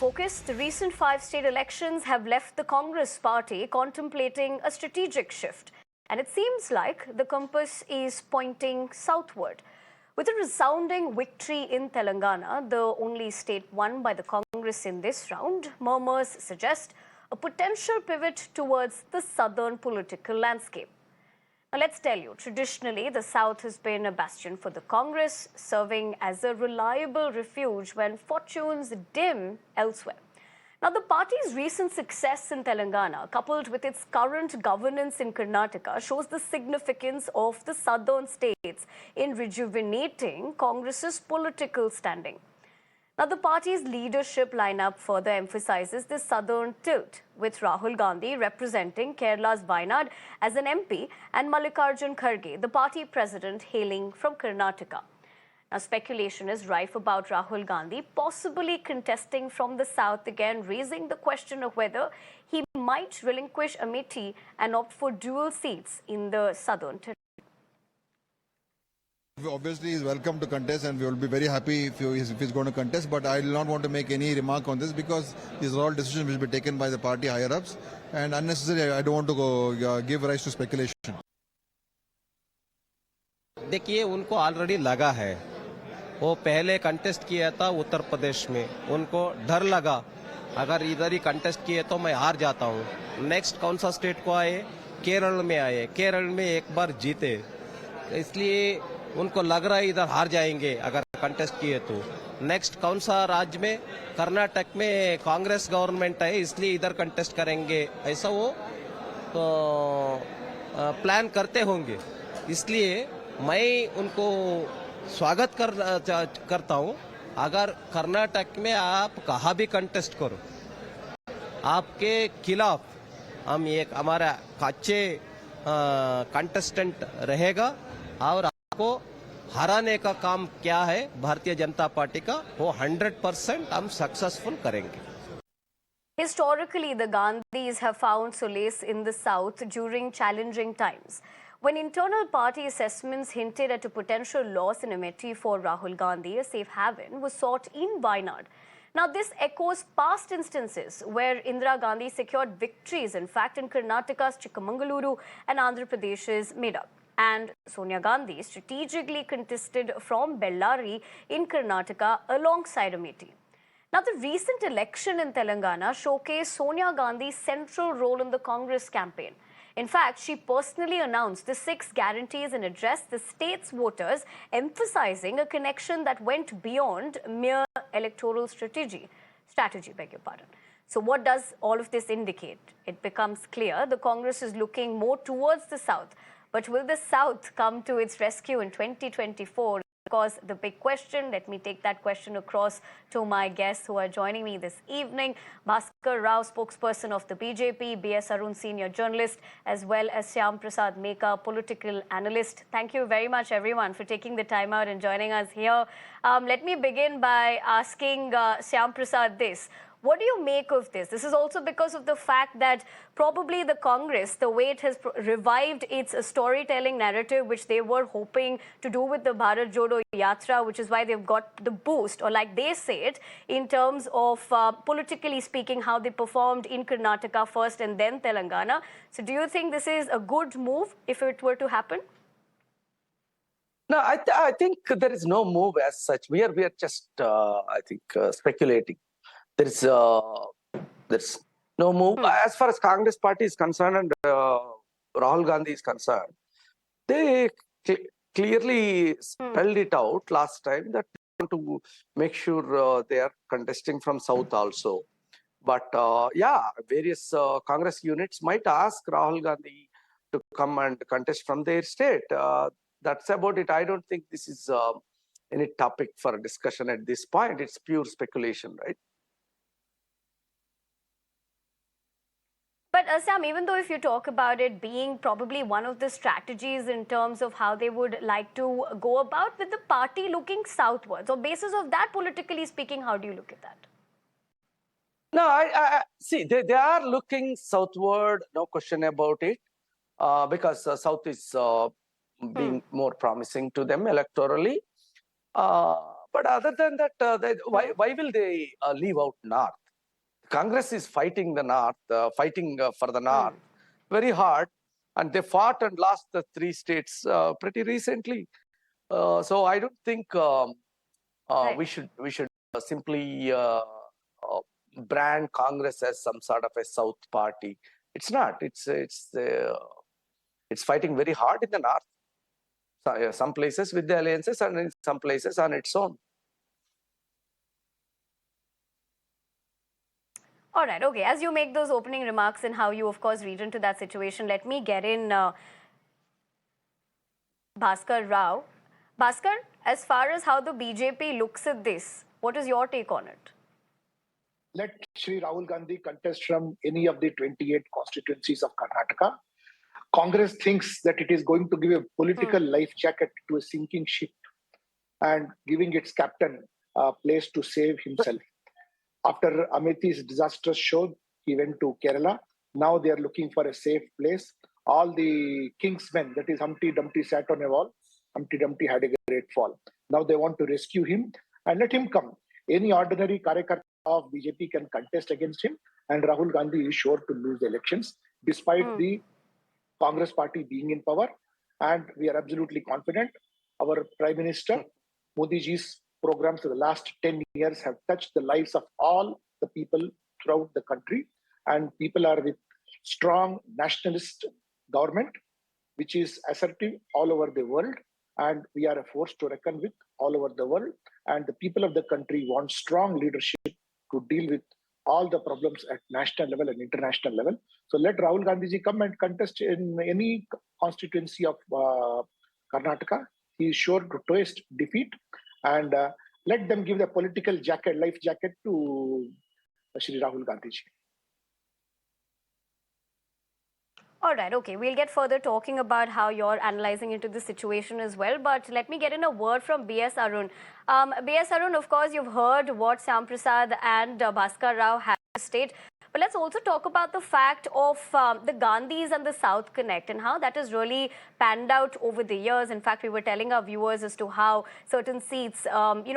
focus, the recent 5-state elections have left the Congress party contemplating a strategic shift. And it seems like the compass is pointing southward. With a resounding victory in Telangana, the only state won by the Congress in this round, murmurs suggest a potential pivot towards the southern political landscape. Now, let's tell you, traditionally, the South has been a bastion for the Congress, serving as a reliable refuge when fortunes dim elsewhere. Now, the party's recent success in Telangana, coupled with its current governance in Karnataka, shows the significance of the southern states in rejuvenating Congress's political standing. Now, the party's leadership lineup further emphasizes the southern tilt, with Rahul Gandhi representing Kerala's Wayanad as an MP and Mallikarjun Kharge, the party president, hailing from Karnataka. Now, speculation is rife about Rahul Gandhi possibly contesting from the south again, raising the question of whether he might relinquish Amethi and opt for dual seats in the southern territory. Obviously, he is welcome to contest, and we will be very happy if he's going to contest. But I will not want to make any remark on this because these are all decisions which will be taken by the party higher ups, and unnecessarily I don't want to go give rise to speculation. देखिए, उनको already लगा है, वो पहले contest किया था उत्तर प्रदेश में, उनको डर लगा अगर इधर ही कंटेस्ट किए तो मैं हार जाता हूँ. नेक्स्ट कौन सा स्टेट को आए? केरल में आए, केरल में एक बार जीते, इसलिए उनको लग रहा है इधर हार जाएंगे अगर कंटेस्ट किए तो. नेक्स्ट कौन सा राज्य में? कर्नाटक में कांग्रेस गवर्नमेंट है, इसलिए इधर कंटेस्ट करेंगे, ऐसा वो तो प्लान करते होंगे. इसलिए मैं उनको स्वागत करता हूं. अगर कर्नाटक में आप कहाँ भी कंटेस्ट करो, आपके खिलाफ हम एक हमारा अच्छे कंटेस्टेंट रहेगा और को हराने का काम क्या है भारतीय जनता पार्टी का, वो 100% हम सक्सेसफुल करेंगे. Historically, the Gandhis have found solace in the south during challenging times. When internal party assessments hinted at a potential loss in Amethi for Rahul Gandhi, a safe haven was sought in Wayanad. Now, this echoes past instances where Indira Gandhi secured victories, in fact, in Karnataka's Chikmagaluru and Andhra Pradesh's Medak. And Sonia Gandhi strategically contested from Bellary in Karnataka alongside Amethi. Now, the recent election in Telangana showcased Sonia Gandhi's central role in the Congress campaign. In fact, she personally announced the 6 guarantees and addressed the state's voters, emphasizing a connection that went beyond mere electoral strategy. Beg your pardon. So what does all of this indicate? It becomes clear the Congress is looking more towards the south. But will the South come to its rescue in 2024? Of course, the big question. Let me take that question across to my guests who are joining me this evening. Bhaskar Rao, spokesperson of the BJP, B.S. Arun, senior journalist, as well as Shyam Prasad Meka, political analyst. Thank you very much, everyone, for taking the time out and joining us here. Let me begin by asking Shyam Prasad this. What do you make of this? This is also because of the fact that probably the Congress, the way it has revived its storytelling narrative, which they were hoping to do with the Bharat Jodo Yatra, which is why they've got the boost, or like they say it, in terms of politically speaking, how they performed in Karnataka first and then Telangana. So do you think this is a good move if it were to happen? No, I think there is no move as such. We are just, speculating. There's no move. As far as Congress party is concerned and Rahul Gandhi is concerned, they clearly spelled it out last time that they want to make sure they are contesting from south also. But various Congress units might ask Rahul Gandhi to come and contest from their state. That's about it. I don't think this is any topic for discussion at this point. It's pure speculation, right? But Sam, even though if you talk about it being probably one of the strategies in terms of how they would like to go about with the party looking southwards, or basis of that, politically speaking, how do you look at that? No, I see, they are looking southward, no question about it, because south is being more promising to them electorally. But other than that, why will they leave out north? Congress is fighting the North, fighting for the North very hard, and they fought and lost the 3 states pretty recently. So I don't think Right. we should simply brand Congress as some sort of a South party. It's not. It's fighting very hard in the North. Some places with the alliances, and in some places on its own. All right, okay. As you make those opening remarks and how you, of course, read into that situation, let me get in Bhaskar Rao. Bhaskar, as far as how the BJP looks at this, what is your take on it? Let Shri Rahul Gandhi contest from any of the 28 constituencies of Karnataka. Congress thinks that it is going to give a political life jacket to a sinking ship and giving its captain a place to save himself. After Amithi's disastrous show, he went to Kerala. Now they are looking for a safe place. All the king's men, that is Humpty Dumpty, sat on a wall. Humpty Dumpty had a great fall. Now they want to rescue him and let him come. Any ordinary Karyakarta of BJP can contest against him, and Rahul Gandhi is sure to lose the elections, despite the Congress party being in power. And we are absolutely confident. Our Prime Minister, Modi ji's programs for the last 10 years have touched the lives of all the people throughout the country. And people are with strong nationalist government, which is assertive all over the world. And we are a force to reckon with all over the world. And the people of the country want strong leadership to deal with all the problems at national level and international level. So let Rahul Gandhi ji come and contest in any constituency of Karnataka. He is sure to taste defeat, and let them give the political jacket, life jacket to Shri Rahul Gandhi ji. All right, okay. We'll get further talking about how you're analyzing into the situation as well. But let me get in a word from B.S. Arun. B.S. Arun, of course, you've heard what Syam Prasad and Bhaskar Rao have to state. But let's also talk about the fact of the Gandhis and the South Connect and how that has really panned out over the years. In fact, we were telling our viewers as to how certain seats,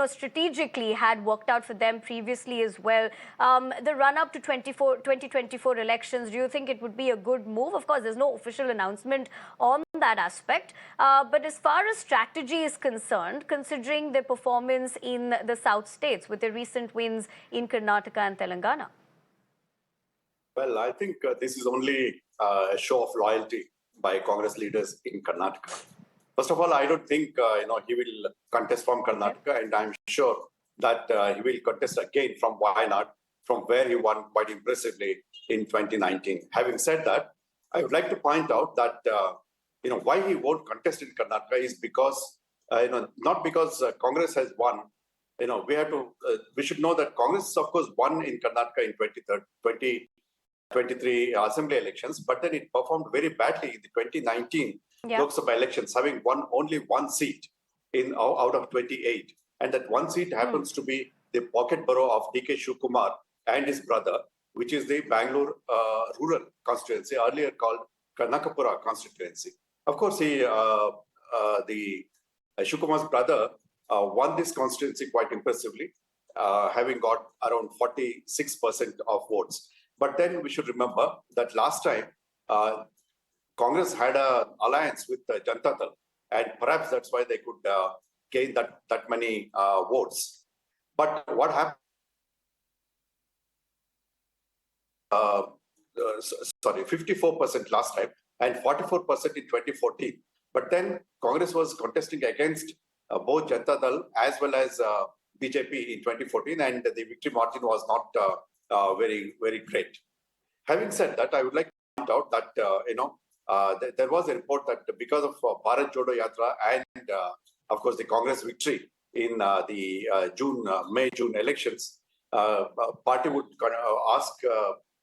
strategically had worked out for them previously as well. The run-up to 2024 elections, do you think it would be a good move? Of course, there's no official announcement on that aspect. But as far as strategy is concerned, considering their performance in the South states with their recent wins in Karnataka and Telangana? Well, I think this is only a show of loyalty by Congress leaders in Karnataka. First of all, I don't think he will contest from Karnataka, and I'm sure that he will contest again from Wayanad, from where he won quite impressively in 2019. Having said that, I would like to point out that why he won't contest in Karnataka is because not because Congress has won. We should know that Congress, of course, won in Karnataka in 2023 assembly elections, but then it performed very badly in the 2019 Lok Sabha elections, having won only one seat out of 28. And that one seat happens to be the pocket borough of D.K. Shivkumar and his brother, which is the Bangalore rural constituency, earlier called Karnakapura constituency. Of course, the Shivkumar's brother won this constituency quite impressively, having got around 46% of votes. But then we should remember that last time Congress had an alliance with Janata Dal, and perhaps that's why they could gain that many votes. But what happened? 54% last time and 44% in 2014. But then Congress was contesting against both Janata Dal as well as BJP in 2014, and the victory margin was not very, very great. Having said that, I would like to point out that there was a report that because of Bharat Jodo Yatra and of course the Congress victory in the May-June elections, party would ask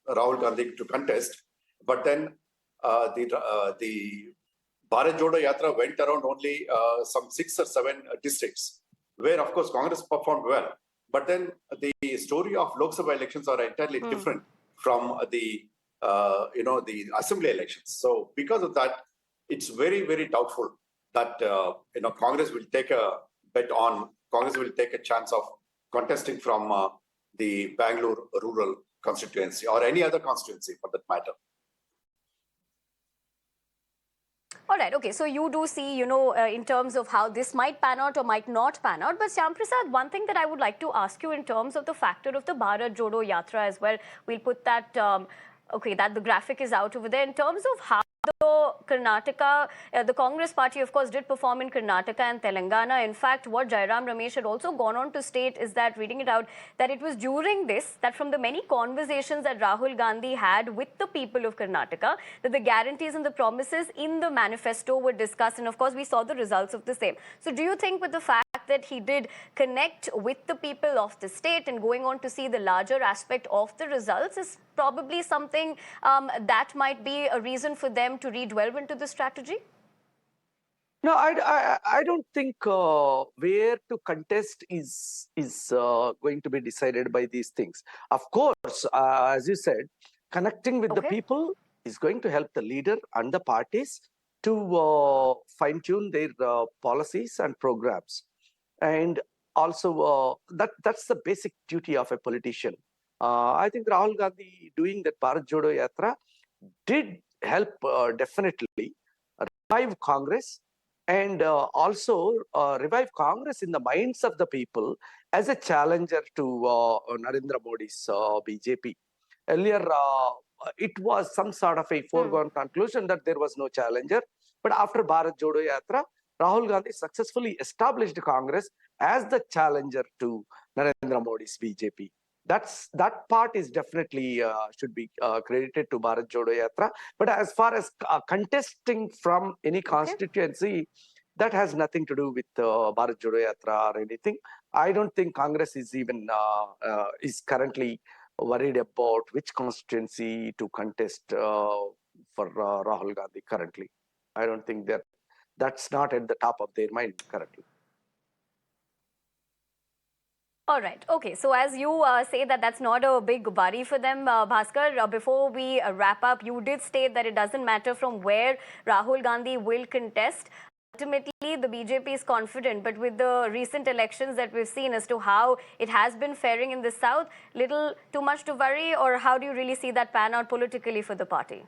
Rahul Gandhi to contest, but then the Bharat Jodo Yatra went around only some 6 or 7 districts, where of course Congress performed well. But then the story of Lok Sabha elections are entirely different from the assembly elections. So because of that, it's very, very doubtful that Congress will take a bet on, Congress will take a chance of contesting from the Bangalore rural constituency or any other constituency for that matter. All right, okay, so you do see, in terms of how this might pan out or might not pan out. But Shyam Prasad, one thing that I would like to ask you in terms of the factor of the Bharat Jodo Yatra as well, we'll put that, that the graphic is out over there, in terms of how the Karnataka, the Congress party, of course, did perform in Karnataka and Telangana. In fact, what Jairam Ramesh had also gone on to state is that, reading it out, that it was during this, that from the many conversations that Rahul Gandhi had with the people of Karnataka, that the guarantees and the promises in the manifesto were discussed. And of course, we saw the results of the same. So do you think with the fact that he did connect with the people of the state and going on to see the larger aspect of the results is probably something that might be a reason for them to re-delve into the strategy? No, I don't think where to contest is going to be decided by these things. Of course, as you said, connecting with the people is going to help the leader and the parties to fine-tune their policies and programs. And also, that's the basic duty of a politician. I think Rahul Gandhi doing that Bharat Jodo Yatra did help definitely revive Congress and also revive Congress in the minds of the people as a challenger to Narendra Modi's BJP. Earlier, it was some sort of a foregone conclusion that there was no challenger. But after Bharat Jodo Yatra, Rahul Gandhi successfully established Congress as the challenger to Narendra Modi's BJP. That part is definitely should be credited to Bharat Jodo Yatra. But as far as contesting from any constituency, that has nothing to do with Bharat Jodo Yatra or anything. I don't think Congress is even is currently worried about which constituency to contest for Rahul Gandhi currently. I don't think that's not at the top of their mind currently. All right. Okay. So as you say that that's not a big worry for them, Bhaskar, before we wrap up, you did state that it doesn't matter from where Rahul Gandhi will contest. Ultimately, the BJP is confident, but with the recent elections that we've seen as to how it has been faring in the South, little too much to worry, or how do you really see that pan out politically for the party?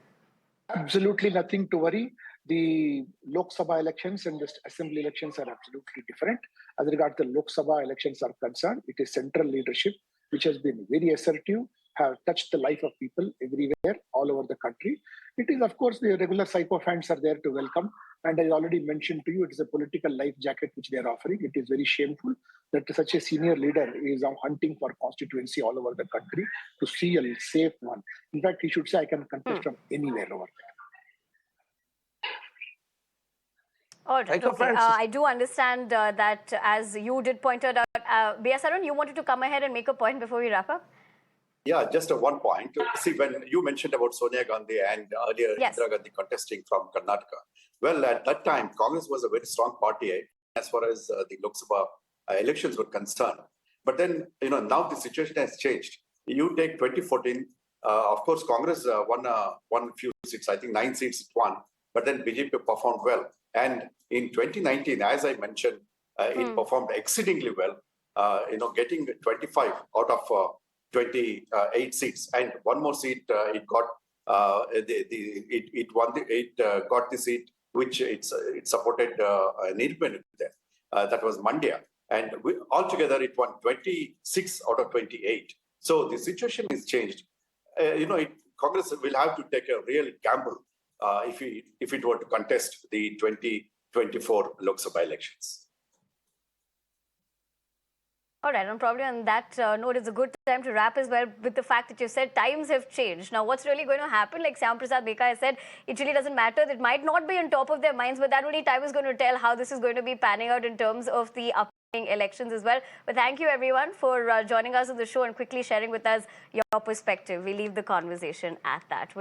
Absolutely nothing to worry. The Lok Sabha elections and the assembly elections are absolutely different. As regards the Lok Sabha elections are concerned, it is central leadership which has been very assertive, have touched the life of people everywhere, all over the country. It is, of course, the regular sycophants are there to welcome. And I already mentioned to you, it is a political life jacket which they are offering. It is very shameful that such a senior leader is now hunting for constituency all over the country to see a safe one. In fact, he should say, I can contest from anywhere over there. All right. Okay. I do understand that, as you did point out, B.S. Arun, you wanted to come ahead and make a point before we wrap up? Yeah, just one point. See, when you mentioned about Sonia Gandhi and earlier Indira Gandhi contesting from Karnataka, well, at that time, Congress was a very strong party as far as the Lok Sabha elections were concerned. But then, now the situation has changed. You take 2014, of course, Congress won a few seats, I think 9 seats it won, but then BJP performed well. And in 2019, as I mentioned, it performed exceedingly well, getting 25 out of 28 seats, and one more seat it got. It got the seat which it supported an independent there. That was Mandya, and altogether it won 26 out of 28. So the situation is changed. Congress will have to take a real gamble if it were to contest the 2024 Lok Sabha elections. All right, and probably on that note, it's a good time to wrap as well with the fact that you said times have changed. Now, what's really going to happen, like Shyam Prasad Beka has said, it really doesn't matter. It might not be on top of their minds, but that only time is going to tell how this is going to be panning out in terms of the upcoming elections as well. But thank you, everyone, for joining us on the show and quickly sharing with us your perspective. We leave the conversation at that.